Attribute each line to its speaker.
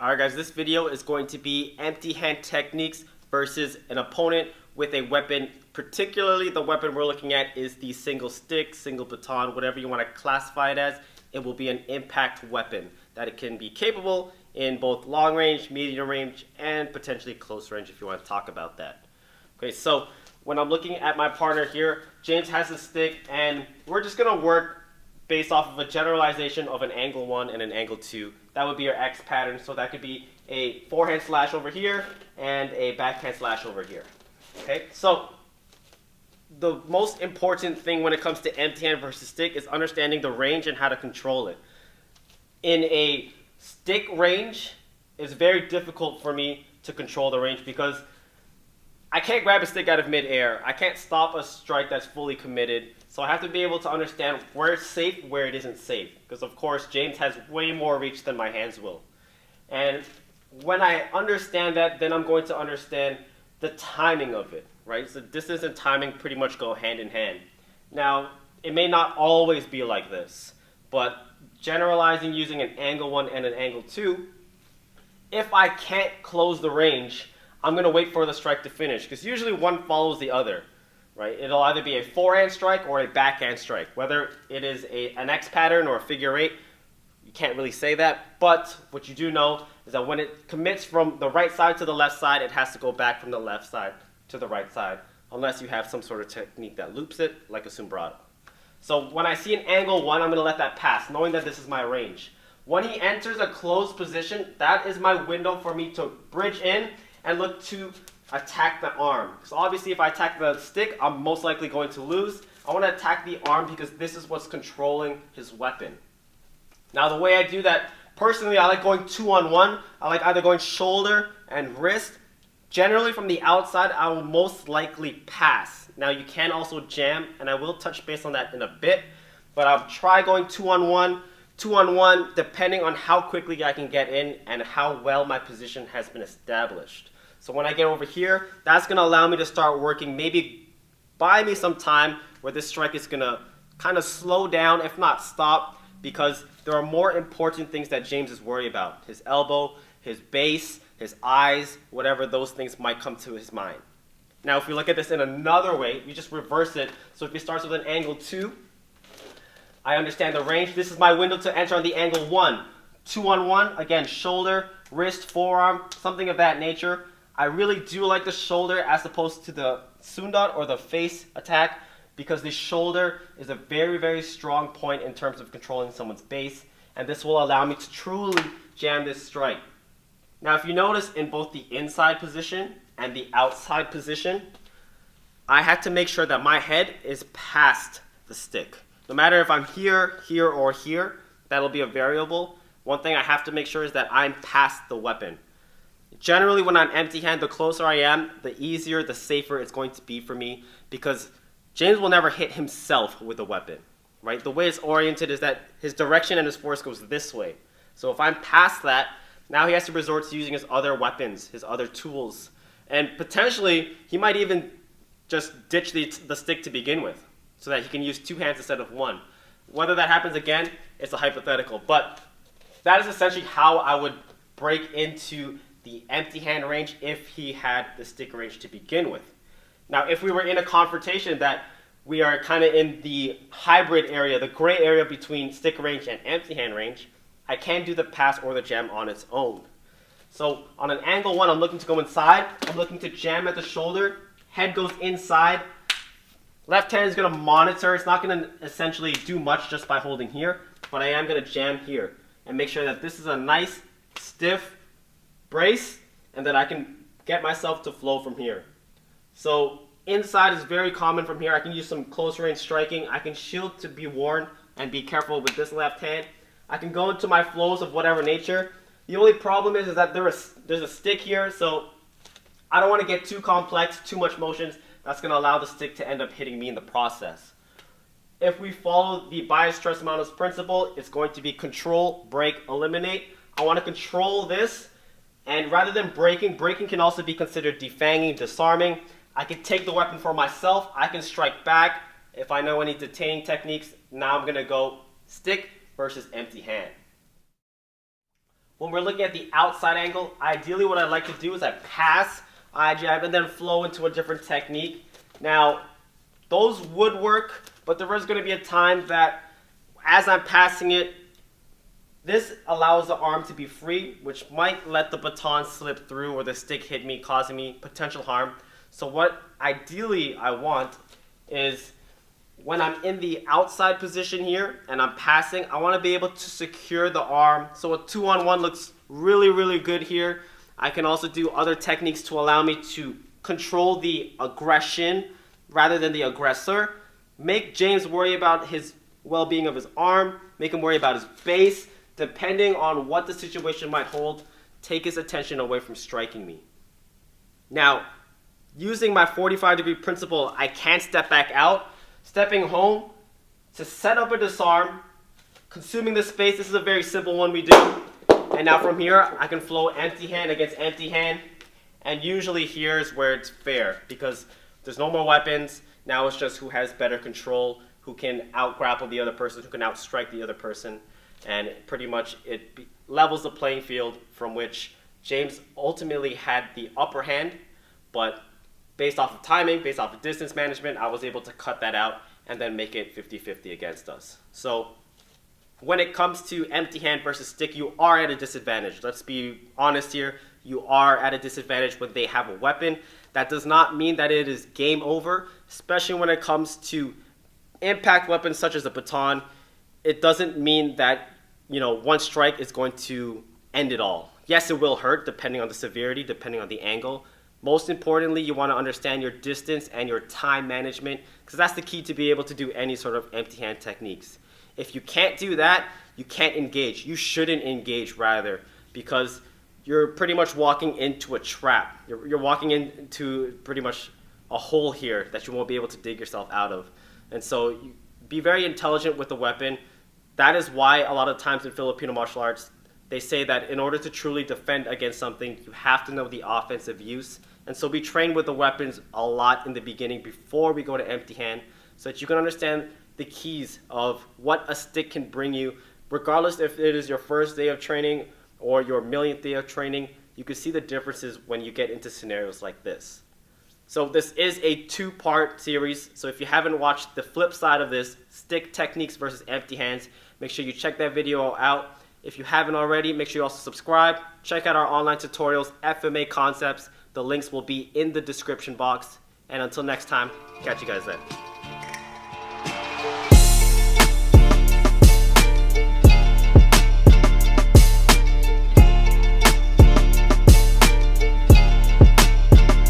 Speaker 1: Alright guys, this video is going to be empty hand techniques versus an opponent with a weapon. Particularly the weapon we're looking at is the single stick, single baton, whatever you want to classify it as. It will be an impact weapon that it can be capable in both long range, medium range, and potentially close range if you want to talk about that. Okay, so when I'm looking at my partner here, James has a stick and we're just going to work based off of a generalization of an angle 1 and an angle 2. That would be your X pattern, so that could be a forehand slash over here and a backhand slash over here. Okay, so the most important thing when it comes to empty hand versus stick is understanding the range and how to control it. In a stick range, it's very difficult for me to control the range because I can't grab a stick out of midair. I can't stop a strike that's fully committed. So I have to be able to understand where it's safe, where it isn't safe. Because of course, James has way more reach than my hands will. And when I understand that, then I'm going to understand the timing of it, right? So distance and timing pretty much go hand in hand. Now, it may not always be like this, but generalizing using an angle 1 and an angle 2, if I can't close the range, I'm going to wait for the strike to finish, because usually one follows the other, right? It'll either be a forehand strike or a backhand strike. Whether it is an X pattern or a figure 8, you can't really say that, but what you do know is that when it commits from the right side to the left side, it has to go back from the left side to the right side, unless you have some sort of technique that loops it, like a sombrado. So when I see an angle 1, I'm going to let that pass, knowing that this is my range. When he enters a closed position, that is my window for me to bridge in and look to attack the arm. Because obviously if I attack the stick, I'm most likely going to lose. I want to attack the arm because this is what's controlling his weapon. Now the way I do that, personally I like going 2-on-1. I like either going shoulder and wrist. Generally from the outside, I will most likely pass. Now you can also jam, and I will touch base on that in a bit. But I'll try going 2-on-1. 2-on-1 depending on how quickly I can get in and how well my position has been established. So when I get over here, that's going to allow me to start working, maybe buy me some time where this strike is going to kind of slow down, if not stop, because there are more important things that James is worried about. His elbow, his base, his eyes, whatever those things might come to his mind. Now if we look at this in another way, we just reverse it. So if he starts with an angle 2, I understand the range. This is my window to enter on the angle 1. 2-on-1, again, shoulder, wrist, forearm, something of that nature. I really do like the shoulder as opposed to the sundot or the face attack, because the shoulder is a very, very strong point in terms of controlling someone's base, and this will allow me to truly jam this strike. Now if you notice in both the inside position and the outside position, I had to make sure that my head is past the stick. No matter if I'm here, here, or here, that'll be a variable. One thing I have to make sure is that I'm past the weapon. Generally, when I'm empty-handed, the closer I am, the easier, the safer it's going to be for me, because James will never hit himself with a weapon, right? The way it's oriented is that his direction and his force goes this way. So if I'm past that, now he has to resort to using his other weapons, his other tools. And potentially, he might even just ditch the stick to begin with, so that he can use 2 hands instead of 1. Whether that happens again, it's a hypothetical. But that is essentially how I would break into the empty hand range if he had the stick range to begin with. Now, if we were in a confrontation that we are kind of in the hybrid area, the gray area between stick range and empty hand range, I can do the pass or the jam on its own. So on an angle 1, I'm looking to go inside. I'm looking to jam at the shoulder. Head goes inside. Left hand is going to monitor. It's not going to essentially do much just by holding here, but I am going to jam here and make sure that this is a nice, stiff brace and that I can get myself to flow from here. So inside is very common from here. I can use some close range striking. I can shield to be worn and be careful with this left hand. I can go into my flows of whatever nature. The only problem is that there's a stick here, so I don't want to get too complex, too much motions. That's going to allow the stick to end up hitting me in the process. If we follow the bias stress modulus principle, it's going to be control, break, eliminate. I want to control this, and rather than breaking can also be considered defanging, disarming. I can take the weapon for myself. I can strike back. If I know any detaining techniques, now I'm going to go stick versus empty hand. when we're looking at the outside angle, ideally what I like to do is I pass, I jab, and then flow into a different technique. Now, those would work, but there is going to be a time that as I'm passing it, this allows the arm to be free, which might let the baton slip through or the stick hit me, causing me potential harm. So what ideally I want is when I'm in the outside position here and I'm passing, I want to be able to secure the arm. So a 2-on-1 looks really, really good here. I can also do other techniques to allow me to control the aggression rather than the aggressor. Make James worry about his well-being of his arm. Make him worry about his base. Depending on what the situation might hold, take his attention away from striking me. Now, using my 45-degree principle, I can step back out. Stepping home to set up a disarm, consuming the space. This is a very simple one we do. And now from here, I can flow empty hand against empty hand. And usually here is where it's fair because there's no more weapons. Now it's just who has better control, who can out-grapple the other person, who can out-strike the other person. And pretty much it levels the playing field from which James ultimately had the upper hand, but based off of timing, based off of distance management, I was able to cut that out and then make it 50-50 against us. So when it comes to empty hand versus stick, you are at a disadvantage. Let's be honest here. You are at a disadvantage when they have a weapon. That does not mean that it is game over, especially when it comes to impact weapons such as a baton. It doesn't mean that, one strike is going to end it all. Yes, it will hurt depending on the severity, depending on the angle. Most importantly, you want to understand your distance and your time management because that's the key to be able to do any sort of empty hand techniques. If you can't do that, you can't engage. You shouldn't engage rather because you're pretty much walking into a trap. You're walking into pretty much a hole here that you won't be able to dig yourself out of. And so be very intelligent with the weapon. That is why a lot of times in Filipino martial arts, they say that in order to truly defend against something, you have to know the offensive use. And so we train with the weapons a lot in the beginning before we go to empty hand so that you can understand the keys of what a stick can bring you. Regardless if it is your first day of training or your millionth day of training, you can see the differences when you get into scenarios like this. So this is a two-part series. So if you haven't watched the flip side of this, stick techniques versus empty hands, make sure you check that video out. If you haven't already, make sure you also subscribe. Check out our online tutorials, FMA concepts. The links will be in the description box. And until next time, catch you guys then.